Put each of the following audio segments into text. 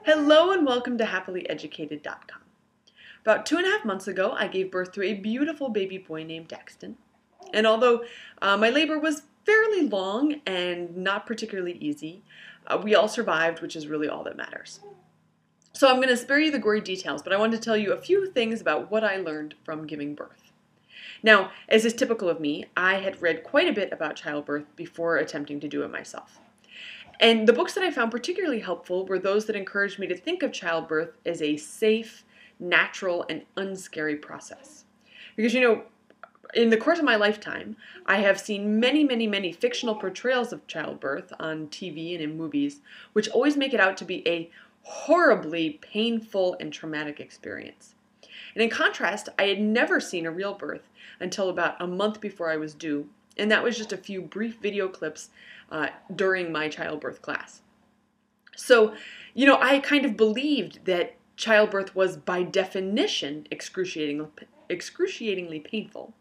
Hello and welcome to happilyeducated.com. About 2.5 months ago, I gave birth to a beautiful baby boy named Daxton. And although my labor was fairly long and not particularly easy, we all survived, which is really all that matters. So I'm going to spare you the gory details, but I want to tell you a few things about what I learned from giving birth. Now, as is typical of me, I had read quite a bit about childbirth before attempting to do it myself. And the books that I found particularly helpful were those that encouraged me to think of childbirth as a safe, natural, and unscary process. Because, in the course of my lifetime, I have seen many fictional portrayals of childbirth on TV and in movies, which always make it out to be a horribly painful and traumatic experience. And in contrast, I had never seen a real birth until about a month before I was due, and that was just a few brief video clips during my childbirth class. So, I kind of believed that childbirth was by definition excruciatingly painful.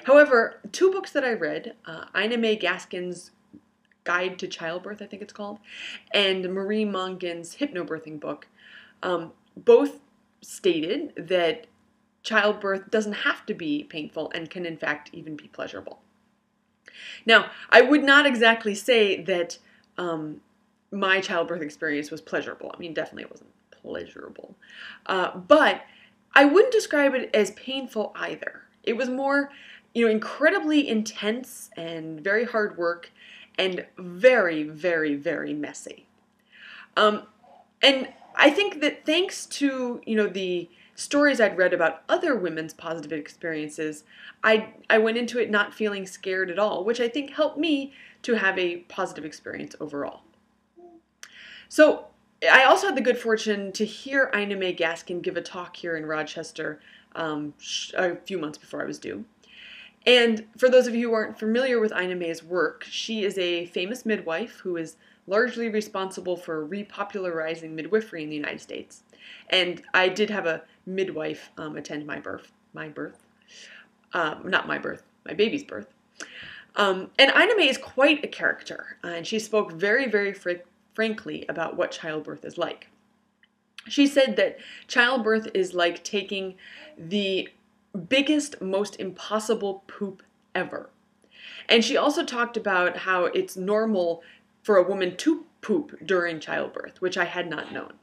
However, two books that I read, Ina May Gaskin's Guide to Childbirth, I think it's called, and Marie Mongan's hypnobirthing book, both stated that childbirth doesn't have to be painful and can in fact even be pleasurable. Now, I would not exactly say that my childbirth experience was pleasurable. I mean, definitely it wasn't pleasurable. But I wouldn't describe it as painful either. It was more, incredibly intense and very hard work and very messy. And I think that thanks to, the stories I'd read about other women's positive experiences, I went into it not feeling scared at all, which I think helped me to have a positive experience overall. So I also had the good fortune to hear Ina May Gaskin give a talk here in Rochester a few months before I was due. And for those of you who aren't familiar with Ina May's work, she is a famous midwife who is largely responsible for repopularizing midwifery in the United States. And I did have a midwife attend my baby's birth. And Ina May is quite a character, and she spoke very frankly about what childbirth is like. She said that childbirth is like taking the biggest, most impossible poop ever. And she also talked about how it's normal for a woman to poop during childbirth, which I had not known.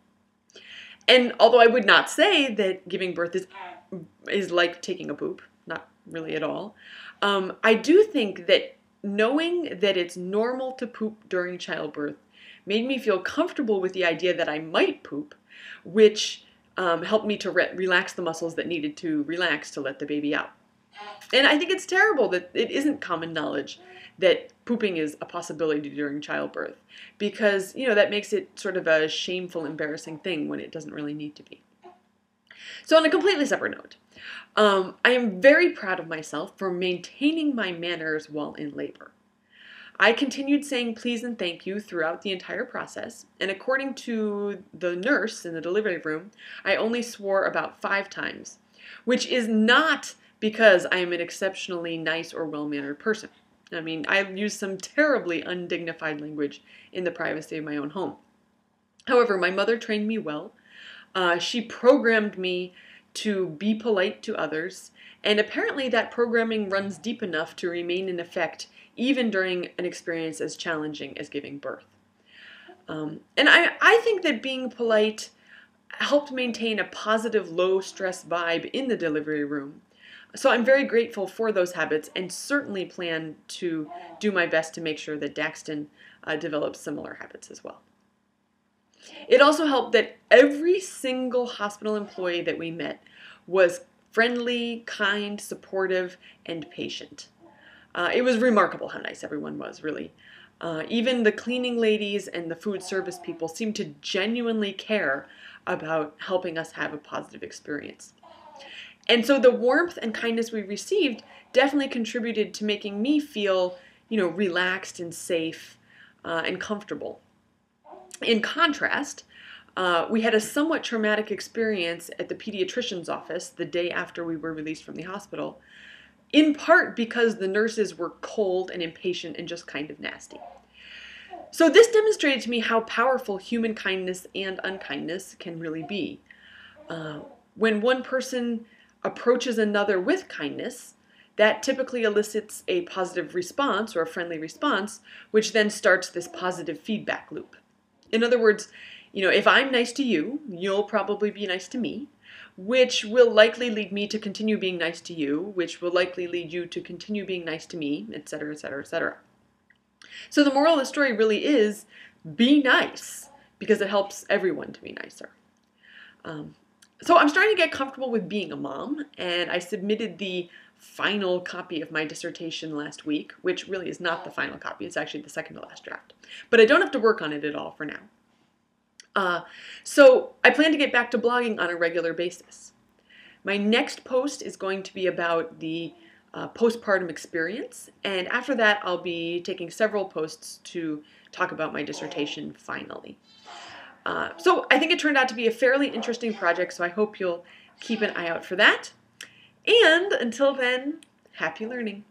And although I would not say that giving birth is like taking a poop, not really at all, I do think that knowing that it's normal to poop during childbirth made me feel comfortable with the idea that I might poop, which helped me to relax the muscles that needed to relax to let the baby out. And I think it's terrible that it isn't common knowledge that pooping is a possibility during childbirth, because, that makes it sort of a shameful, embarrassing thing when it doesn't really need to be. So on a completely separate note, I am very proud of myself for maintaining my manners while in labor. I continued saying please and thank you throughout the entire process, and according to the nurse in the delivery room, I only swore about 5 times, which is not because I am an exceptionally nice or well-mannered person. I mean, I've used some terribly undignified language in the privacy of my own home. However, my mother trained me well. She programmed me to be polite to others, and apparently that programming runs deep enough to remain in effect even during an experience as challenging as giving birth. And I think that being polite helped maintain a positive, low-stress vibe in the delivery room. So I'm very grateful for those habits and certainly plan to do my best to make sure that Daxton develops similar habits as well. It also helped that every single hospital employee that we met was friendly, kind, supportive, and patient. It was remarkable how nice everyone was, really. Even the cleaning ladies and the food service people seemed to genuinely care about helping us have a positive experience. And so the warmth and kindness we received definitely contributed to making me feel, relaxed and safe and comfortable. In contrast, we had a somewhat traumatic experience at the pediatrician's office the day after we were released from the hospital, in part because the nurses were cold and impatient and just kind of nasty. So this demonstrated to me how powerful human kindness and unkindness can really be. When one person approaches another with kindness, that typically elicits a positive response or a friendly response, which then starts this positive feedback loop. In other words, if I'm nice to you, you'll probably be nice to me, which will likely lead me to continue being nice to you, which will likely lead you to continue being nice to me, etc., etc., etc. So the moral of the story really is be nice, because it helps everyone to be nicer. So I'm starting to get comfortable with being a mom, and I submitted the final copy of my dissertation last week, which really is not the final copy, it's actually the second to last draft. But I don't have to work on it at all for now. So I plan to get back to blogging on a regular basis. My next post is going to be about the postpartum experience, and after that I'll be taking several posts to talk about my dissertation finally. So I think it turned out to be a fairly interesting project, so I hope you'll keep an eye out for that. And until then, happy learning.